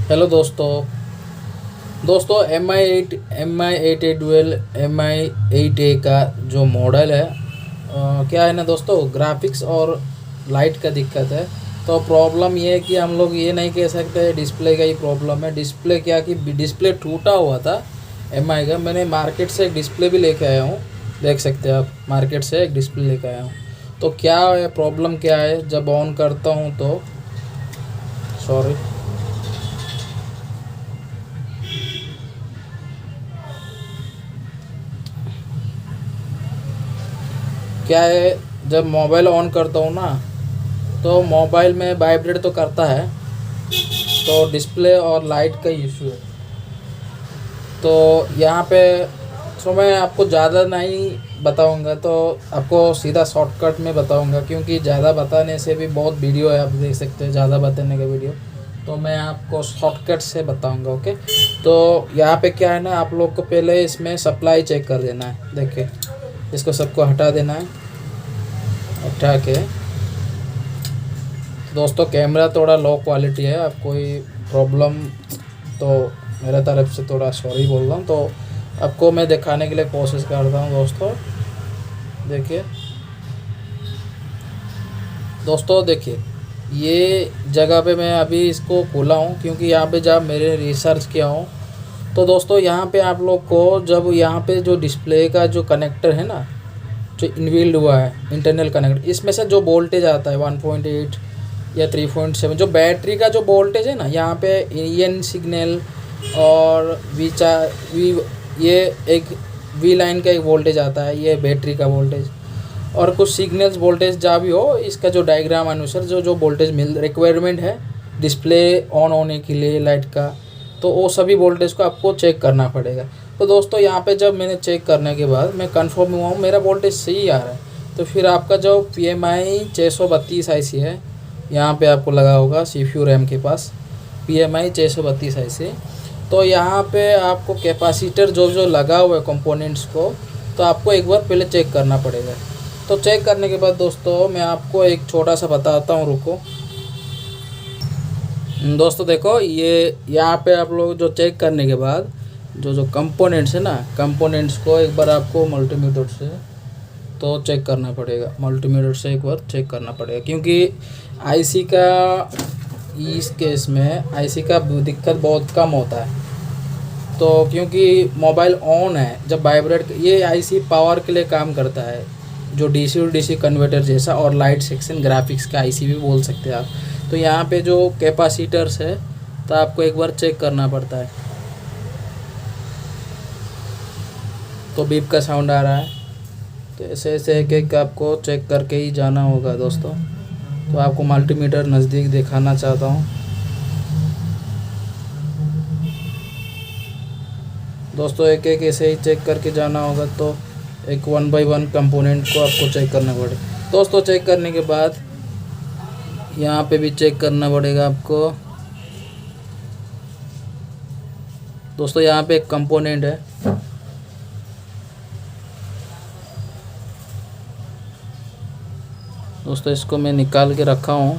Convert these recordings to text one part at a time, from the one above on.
Hello दोस्तों M I 8 A dual MI 8A का जो मॉडल है, क्या है ना दोस्तों, ग्राफिक्स और लाइट का दिक्कत है। तो प्रॉब्लम ये है कि हम लोग ये नहीं कह सकते डिस्प्ले का ही प्रॉब्लम है। डिस्प्ले क्या कि डिस्प्ले टूटा हुआ था MI का। मैंने मार्केट से एक डिस्प्ले भी लेके आया हूँ, देख सकते हैं आप, मार्केट से एक डिस्प्ले लेके आया हूँ। तो क्या है प्रॉब्लम, क्या है, जब ऑन करता हूँ तो सॉरी क्या है, जब मोबाइल ऑन करता हूँ ना तो मोबाइल में वाइब्रेट तो करता है, तो डिस्प्ले और लाइट का इशू है। तो यहाँ पे मैं आपको ज़्यादा नहीं बताऊँगा, तो आपको सीधा शॉर्टकट में बताऊँगा, क्योंकि ज़्यादा बताने से भी बहुत वीडियो है, आप देख सकते हैं ज़्यादा बताने का वीडियो। तो मैं आपको शॉर्टकट से बताऊँगा, ओके। तो यहाँ पे क्या है ना, आप लोग को पहले इसमें सप्लाई चेक कर देना है। देखिए, इसको सबको हटा देना है। हटा के दोस्तों, कैमरा थोड़ा लो क्वालिटी है, आप कोई प्रॉब्लम तो मेरे तरफ से थोड़ा सॉरी बोल रहा हूँ। तो आपको मैं दिखाने के लिए कोशिश करता हूँ दोस्तों। देखिए दोस्तों, देखिए ये जगह पे मैं अभी इसको खोला हूँ, क्योंकि यहाँ पे जब मेरे रिसर्च किया हूँ तो दोस्तों यहाँ पे आप लोग को, जब यहाँ पे जो डिस्प्ले का जो कनेक्टर है ना, जो इनबिल्ड हुआ है इंटरनल कनेक्टर, इसमें से जो वोल्टेज आता है 1.8 या 3.7, जो बैटरी का जो वोल्टेज है ना, यहाँ पे EN सिग्नल और वी ये एक वी लाइन का एक वोल्टेज आता है, ये बैटरी का वोल्टेज, और कुछ सिग्नल्स वोल्टेज जहाँ भी हो, इसका जो डायग्राम अनुसार जो जो वोल्टेज रिक्वायरमेंट है डिस्प्ले ऑन होने के लिए लाइट का, तो वो सभी वोल्टेज को आपको चेक करना पड़ेगा। तो दोस्तों यहाँ पे जब मैंने चेक करने के बाद मैं कंफर्म हुआ हूँ मेरा वोल्टेज सही आ रहा है, तो फिर आपका जो PMI 632 IC है, यहाँ पे आपको लगा होगा CPU रैम के पास PMI 632 IC। तो यहाँ पे आपको कैपेसिटर जो जो लगा हुआ है कंपोनेंट्स को, तो आपको एक बार पहले चेक करना पड़ेगा। तो चेक करने के बाद दोस्तों मैं आपको एक छोटा सा बताता हूँ, रुको दोस्तों। देखो, ये यहाँ पे आप लोग जो चेक करने के बाद जो जो कंपोनेंट्स है ना, कंपोनेंट्स को एक बार आपको मल्टीमीटर से तो चेक करना पड़ेगा, मल्टीमीटर से एक बार चेक करना पड़ेगा, क्योंकि आईसी का, इस केस में आईसी का दिक्कत बहुत कम होता है। तो क्योंकि मोबाइल ऑन है, जब वाइब्रेट, ये आईसी पावर के लिए काम करता है, जो DC और DC कन्वर्टर जैसा, और लाइट सेक्शन ग्राफिक्स का आईसी भी बोल सकते हैं आप। तो यहाँ पे जो कैपेसिटर्स है, तो आपको एक बार चेक करना पड़ता है। तो बीप का साउंड आ रहा है, तो ऐसे ऐसे एक एक आपको चेक करके ही जाना होगा दोस्तों। तो आपको मल्टीमीटर नज़दीक दिखाना चाहता हूँ दोस्तों, एक एक ऐसे ही चेक करके जाना होगा। तो एक 1 बाय 1 कंपोनेंट को आपको चेक करना पड़ेगा दोस्तों। चेक करने के बाद यहाँ पे भी चेक करना पड़ेगा आपको दोस्तों। यहाँ पे एक कंपोनेंट है दोस्तों, इसको मैं निकाल के रखा हूँ,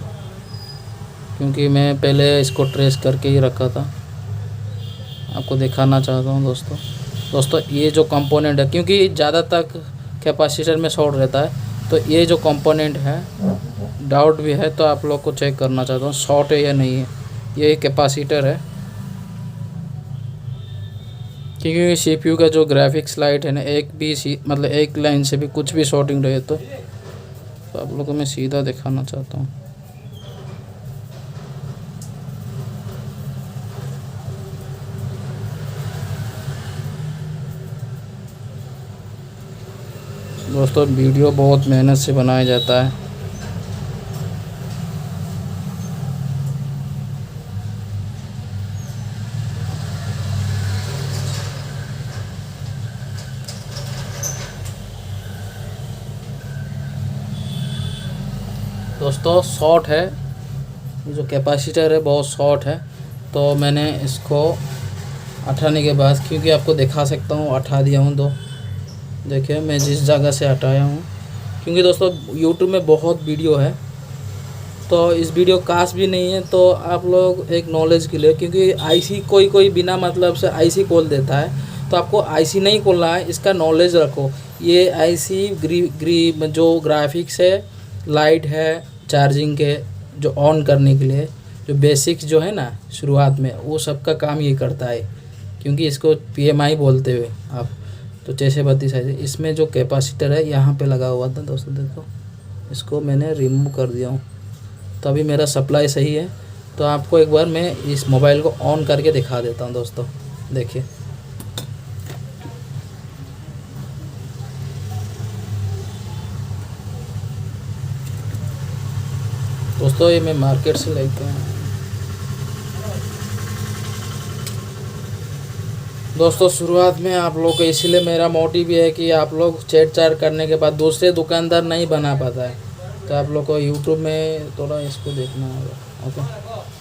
क्योंकि मैं पहले इसको ट्रेस करके ही रखा था, आपको दिखाना चाहता हूँ दोस्तों। ये जो कंपोनेंट है, क्योंकि ज़्यादा तक कैपेसिटर में शॉर्ट रहता है, तो ये जो कंपोनेंट है डाउट भी है, तो आप लोग को चेक करना चाहता हूँ शॉर्ट है या नहीं है। ये कैपेसिटर है, क्योंकि CPU का जो ग्राफिक्स लाइट है ना, एक भी मतलब एक लाइन से भी कुछ भी शॉर्टिंग रहे तो आप लोगों को मैं सीधा दिखाना चाहता हूँ। दोस्तों वीडियो बहुत मेहनत से बनाया जाता है। दोस्तों शॉर्ट है, जो कैपेसिटर है बहुत शॉर्ट है। तो मैंने इसको हटाने के बाद, क्योंकि आपको दिखा सकता हूँ, हटा दिया हूँ। तो देखिए मैं जिस जगह से हटाया हूँ, क्योंकि दोस्तों YouTube में बहुत वीडियो है, तो इस वीडियो खास भी नहीं है, तो आप लोग एक नॉलेज के लिए, क्योंकि आईसी कोई बिना मतलब से आईसी खोल देता है, तो आपको आईसी नहीं खोलना है, इसका नॉलेज रखो। ये आईसी जो ग्राफिक्स है, लाइट है, चार्जिंग के जो ऑन करने के लिए जो बेसिक्स जो है ना शुरुआत में, वो सब का काम ये करता है, क्योंकि इसको पीएमआई बोलते हुए आप। तो 632 है। इसमें जो कैपेसिटर है यहाँ पे लगा हुआ था दोस्तों, देखो इसको मैंने रिमूव कर दिया हूँ, तो अभी मेरा सप्लाई सही है। तो आपको एक बार मैं इस मोबाइल को ऑन करके दिखा देता हूँ दोस्तों, देखिए। दोस्तों ये मैं मार्केट से लेके आया। दोस्तों शुरुआत में आप लोग को, इसलिए मेरा मोटिव ये है कि आप लोग छेड़छाड़ करने के बाद दूसरे दुकानदार नहीं बना पाता है, तो आप लोग को यूट्यूब में थोड़ा इसको देखना होगा। ओके।